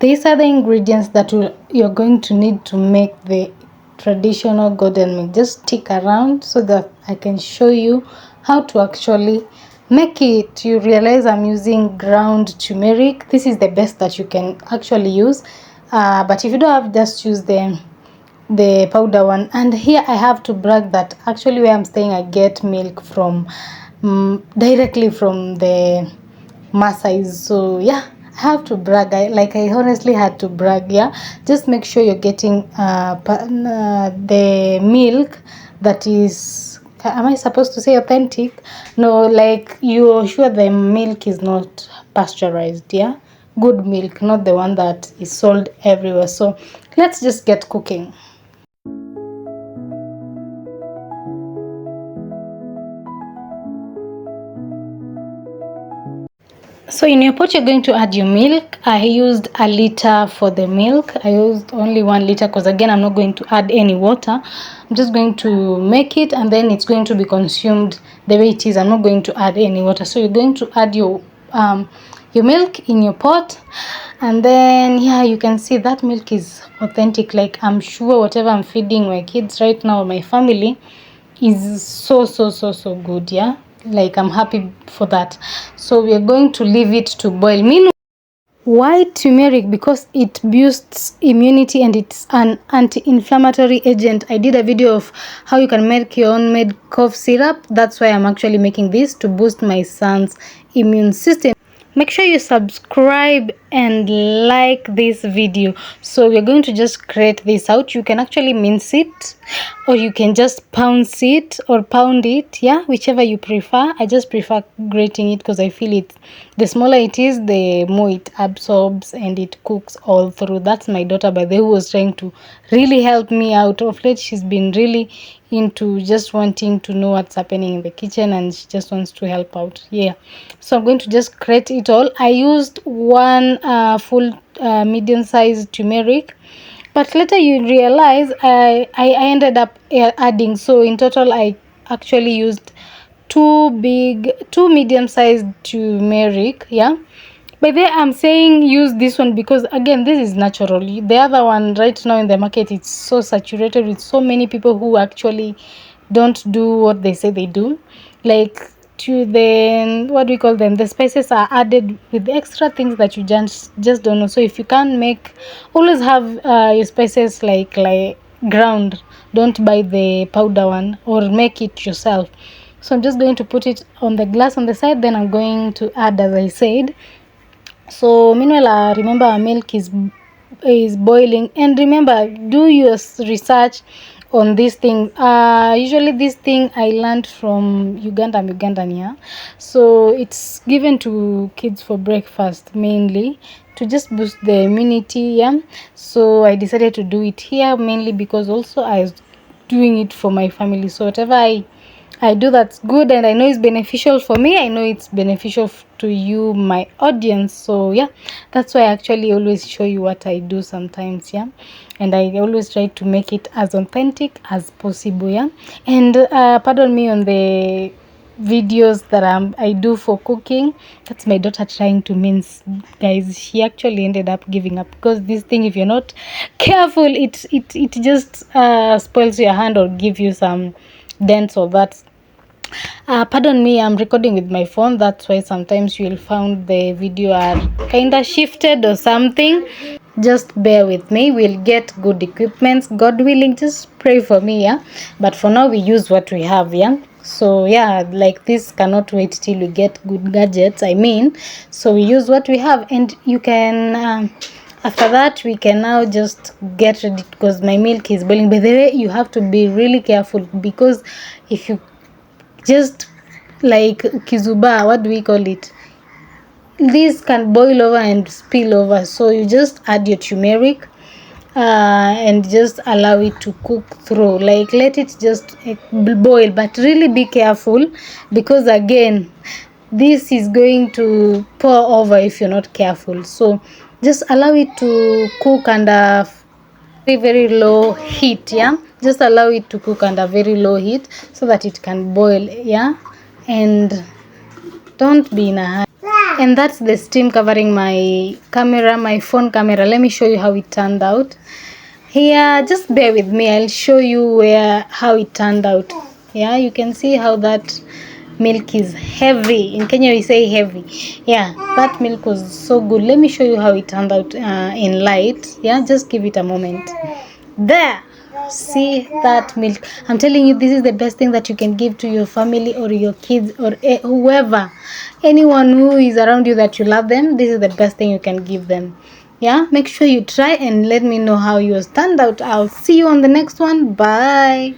These are the ingredients that you're going to need to make the traditional golden milk. Just stick around so that I can show you how to actually make it. You realize I'm using ground turmeric. This is the best that you can actually use, but if you don't have, just use the powder one. And here I have to brag that actually where I'm staying, I get milk from directly from the Maasai. So yeah, I have to brag. I honestly had to brag. Yeah, just make sure you're getting the milk that is, am I supposed to say authentic? No, like you're sure the milk is not pasteurized. Yeah, good milk, not the one that is sold everywhere. So let's just get cooking. So in your pot, you're going to add your milk. I used a liter for the milk. I used only 1 liter because again, I'm not going to add any water. I'm just going to make it and then it's going to be consumed the way it is. I'm not going to add any water. So you're going to add your milk in your pot, and then yeah, you can see that milk is authentic. Like I'm sure whatever I'm feeding my kids right now, my family, is so good. Yeah, like I'm happy for that. So we are going to leave it to boil. Meanwhile, why turmeric? Because it boosts immunity and it's an anti-inflammatory agent. I did a video of how you can make your own made cough syrup. That's why I'm actually making this, to boost my son's immune system. Make sure you subscribe and like this video. So we're going to just grate this out. You can actually mince it, or you can just pound it, yeah, whichever you prefer. I just prefer grating it because I feel it, the smaller it is, the more it absorbs and it cooks all through. That's my daughter, by the way, who was trying to really help me out of late. She's been really into just wanting to know what's happening in the kitchen, and she just wants to help out. Yeah, so I'm going to just grate it all. I used 1 full medium-sized turmeric, but later you realize I ended up adding, so in total I actually used 2 medium-sized turmeric. Yeah, but then I'm saying use this one because again, this is natural. The other one right now in the market, it's so saturated with so many people who actually don't do what they say they do. Like, to the, what do we call them, the spices are added with extra things that you just don't know. So if you can't make, always have your spices like ground. Don't buy the powder one, or make it yourself. So I'm just going to put it on the glass on the side, then I'm going to add, as I said. So meanwhile, remember our milk is boiling, and remember, do your research on this thing. Usually this thing I learned from Ugandan, yeah. So it's given to kids for breakfast, mainly to just boost the immunity, yeah. So I decided to do it here mainly because also I was doing it for my family. So whatever I do that's good, and I know it's beneficial for me, I know it's beneficial to you, my audience. So yeah, that's why I actually always show you what I do sometimes, yeah, and I always try to make it as authentic as possible, yeah. And pardon me on the videos that I do for cooking. That's my daughter trying to mince, guys. She actually ended up giving up because this thing, if you're not careful, it just spoils your hand or give you some dents or that. Pardon me, I'm recording with my phone. That's why sometimes you will find the video are kinda shifted or something. Just bear with me. We'll get good equipment, God willing. Just pray for me, yeah. But for now, we use what we have, yeah. So yeah, like this cannot wait till we get good gadgets, I mean. So we use what we have, and you can after that we can now just get ready because my milk is boiling. By the way, you have to be really careful because if you just like kizuba, what do we call it, this can boil over and spill over. So you just add your turmeric and just allow it to cook through, like let it just boil, but really be careful because again, this is going to pour over if you're not careful. So just allow it to cook under very low heat, yeah. Just allow it to cook under very low heat so that it can boil, yeah. And don't be in a hurry. And that's the steam covering my camera, my phone camera. Let me show you how it turned out. Here, just bear with me. I'll show you how it turned out. Yeah, you can see how that milk is heavy. In Kenya we say heavy. Yeah, that milk was so good. Let me show you how it turned out in light. Yeah, just give it a moment. There, see that milk. I'm telling you, this is the best thing that you can give to your family or your kids or whoever, anyone who is around you that you love them. This is the best thing you can give them. Yeah, make sure you try and let me know how yours turned out. I'll see you on the next one. Bye.